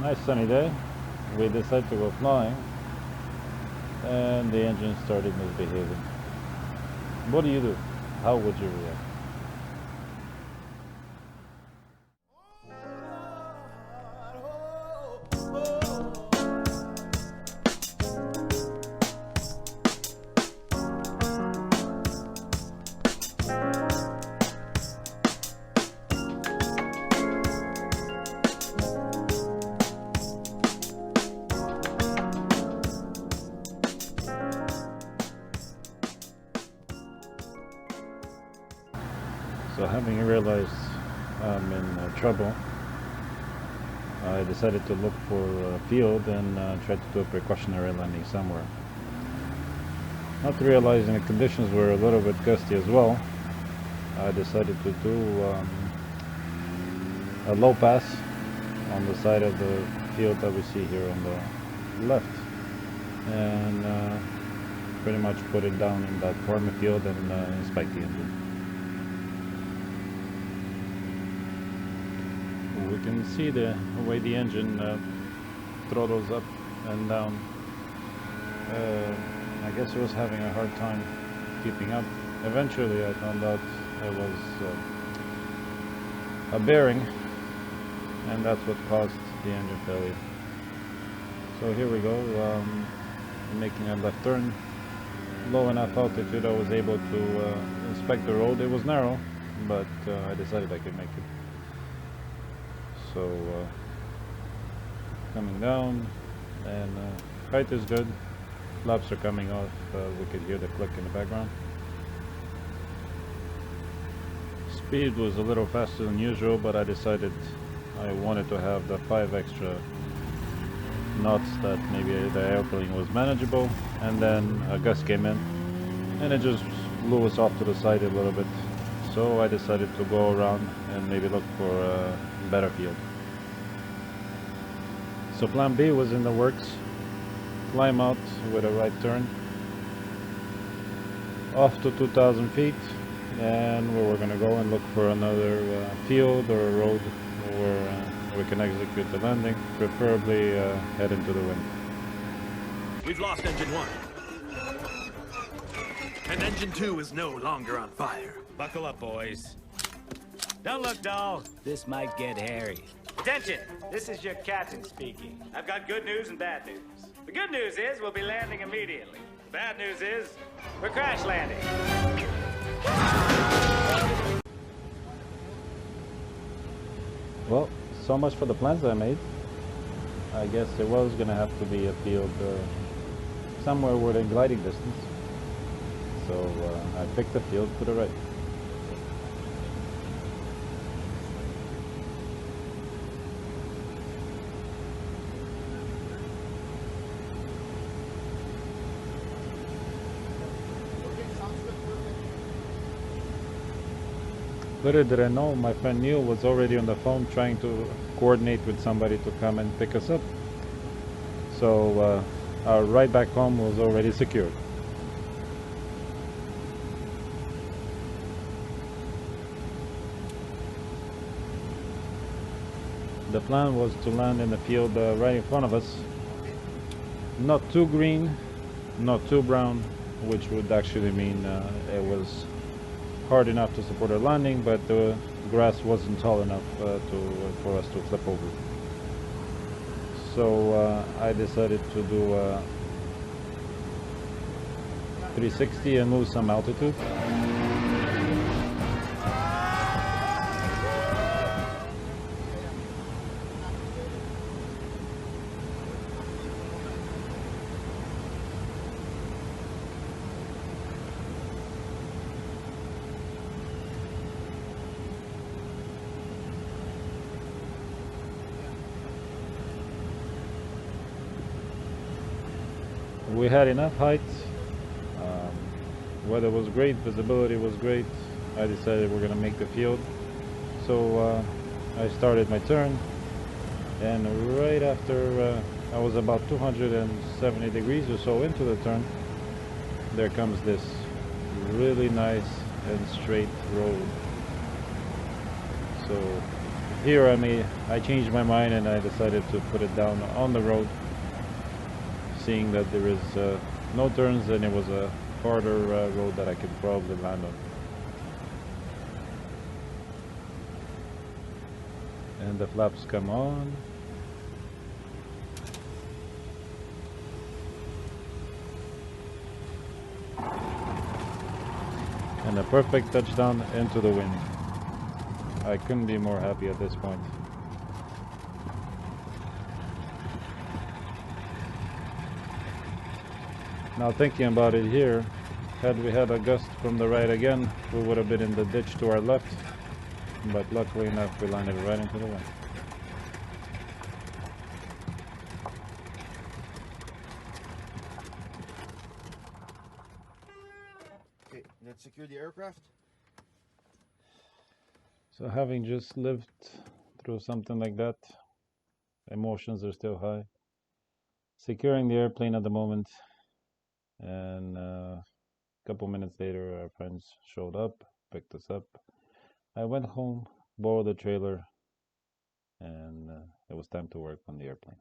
Nice sunny day. We decided to go flying and the engine started misbehaving. What do you do? How would you react? So having realized I'm in trouble, I decided to look for a field and try to do a precautionary landing somewhere. Not realizing the conditions were a little bit gusty as well, I decided to do a low pass on the side of the field that we see here on the left, and pretty much put it down in that farm field and inspect the engine. We can see the way the engine throttles up and down. I guess it was having a hard time keeping up. Eventually I found out it was a bearing, and that's what caused the engine failure. So here we go, making a left turn. Low enough altitude I was able to inspect the road. It was narrow, but I decided I could make it. So coming down, and height is good, flaps are coming off, we could hear the click in the background. Speed was a little faster than usual, but I decided I wanted to have the 5 extra knots that maybe the airplane was manageable, and then a gust came in and it just blew us off to the side a little bit. So I decided to go around and maybe look for a better field. So plan B was in the works. Climb out with a right turn off to 2,000 feet, and we were going to go and look for another field or a road where we can execute the landing, preferably head into the wind. We've lost engine 1. And engine 2 is no longer on fire. Buckle up, boys. Don't look dull. This might get hairy. Attention! This is your captain speaking. I've got good news and bad news. The good news is we'll be landing immediately. The bad news is we're crash landing. Well, so much for the plans I made. I guess it was going to have to be a field somewhere within gliding distance. So I picked a field to the right. Little did I know, my friend Neil was already on the phone trying to coordinate with somebody to come and pick us up. So our ride back home was already secured. The plan was to land in the field right in front of us. Not too green, not too brown, which would actually mean it was hard enough to support our landing, but the grass wasn't tall enough for us to flip over. So I decided to do a 360 and lose some altitude. We had enough height, weather was great, visibility was great. I decided we're going to make the field. So I started my turn, and right after I was about 270 degrees or so into the turn, there comes this really nice and straight road. So here I changed my mind and I decided to put it down on the road, seeing that there is no turns and it was a harder road that I could probably land on. And the flaps come on. And a perfect touchdown into the wind. I couldn't be more happy at this point. Now thinking about it here, had we had a gust from the right again, we would have been in the ditch to our left, but luckily enough we landed right into the wind. Okay, let's secure the aircraft. So having just lived through something like that, emotions are still high. Securing the airplane at the moment, and a couple minutes later our friends showed up, picked us up. I went home, borrowed the trailer, and it was time to work on the airplane.